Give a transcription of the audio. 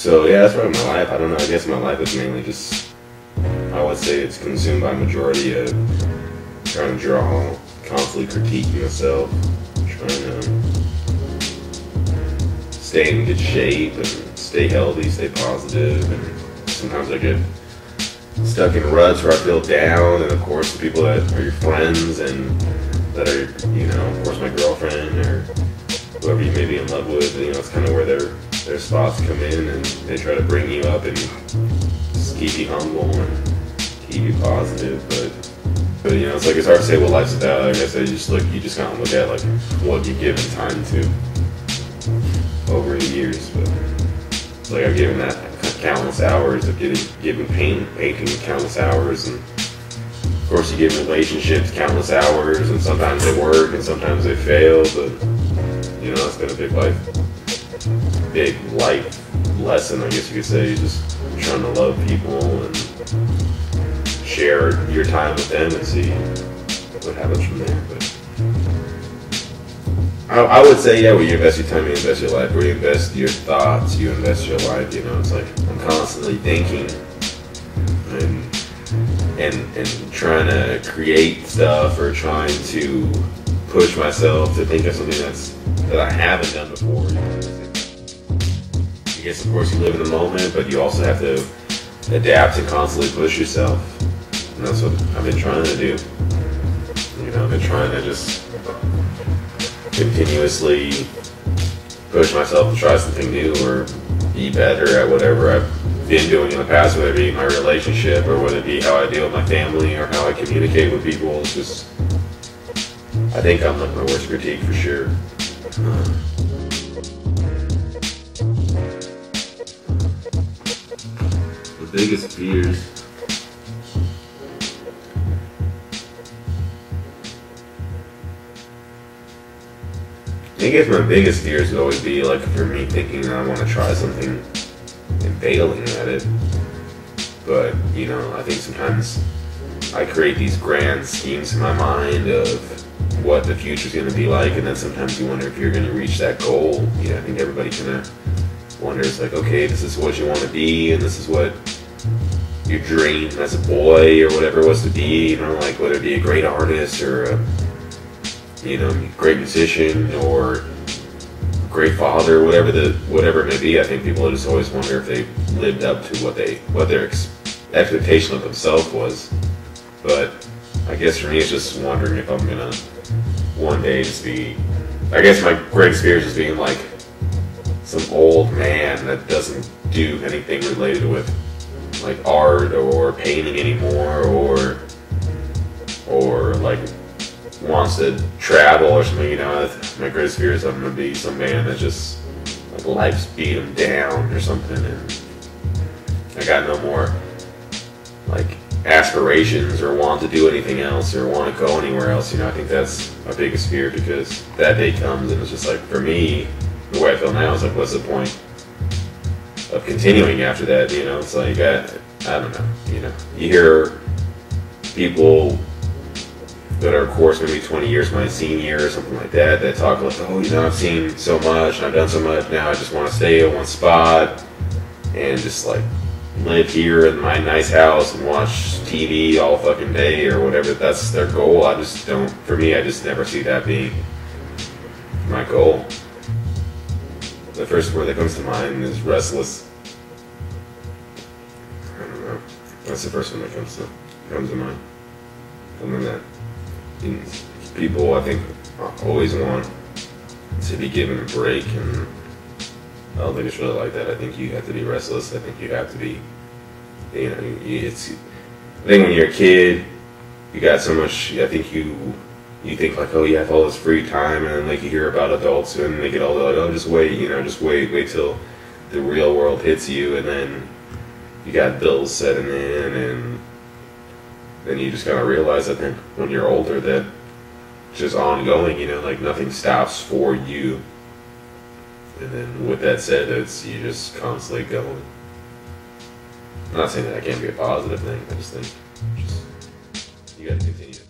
So yeah, that's probably my life. I don't know. I guess my life is mainly just, I would say it's consumed by majority of trying to draw, constantly critiquing myself, trying to stay in good shape and stay healthy, stay positive. And sometimes I get stuck in ruts where I feel down, and of course the people that are your friends and that are, you know, of course my girlfriend or whoever you may be in love with, you know, it's kind of where their spots come in and they try to bring you up and just keep you humble and keep you positive. But you know, it's like it's hard to say what life's about. Like I said, you just kind of look at like what you've given time to over the years. But it's like I've given that countless hours of giving painting countless hours, and of course you give relationships countless hours, and sometimes they work and sometimes they fail. But you know, it's been a big life lesson, I guess you could say. Just trying to love people and share your time with them and see what happens from there. But I would say, yeah, where you invest your time, you invest your life. Where you invest your thoughts, you invest your life. You know, it's like I'm constantly thinking and trying to create stuff or trying to push myself to think of something that I haven't done before. You know? I guess, of course, you live in the moment, but you also have to adapt and constantly push yourself. And that's what I've been trying to do. You know, I've been trying to just continuously push myself to try something new or be better at whatever I've been doing in the past, whether it be my relationship or whether it be how I deal with my family or how I communicate with people. It's just, I think I'm like my worst critique for sure. The biggest fears. I guess my biggest fears would always be like for me thinking that I want to try something and failing at it. But you know, I think sometimes I create these grand schemes in my mind of what the future's going to be like, and then sometimes you wonder if you're going to reach that goal. You know, I think everybody kind of wonders like, okay, this is what you want to be, and this is what your dream as a boy or whatever it was to be. You know, like whether it be a great artist or a, you know, great musician or great father, whatever it may be. I think people just always wonder if they lived up to what their expectation of themselves was. But I guess for me, it's just wondering if I'm gonna one day just be. I guess my greatest fear is just being like some old man that doesn't do anything related with like art or painting anymore, or like wants to travel or something. You know, my greatest fear is I'm gonna be some man that just like life's beat him down or something, and I got no more like aspirations or want to do anything else or want to go anywhere else. You know, I think that's my biggest fear, because that day comes and it's just like, for me, the way I feel now is like, what's the point of continuing after that? You know, it's like I don't know. You know, you hear people that are, of course, maybe 20 years my senior or something like that, that talk like, oh, you know, I've seen so much and I've done so much, now I just want to stay at one spot and just like live here in my nice house and watch TV all fucking day or whatever. That's their goal. I just don't, for me, I just never see that being my goal. The first word that comes to mind is restless. I don't know. That's the first one that comes to mind. Something that people, I think, always want to be given a break, and I don't think it's really like that. I think you have to be restless. I think you have to be, you know, I think when you're a kid, you got so much, I think you think like, oh, you have all this free time, and then like you hear about adults and they get older, like, oh, just wait, you know, just wait till the real world hits you, and then you got bills setting in, and then you just kind of realize that then when you're older that it's just ongoing, you know, like nothing stops for you. And then with that said, it's you just constantly going. I'm not saying that can't be a positive thing. I just think you got to continue.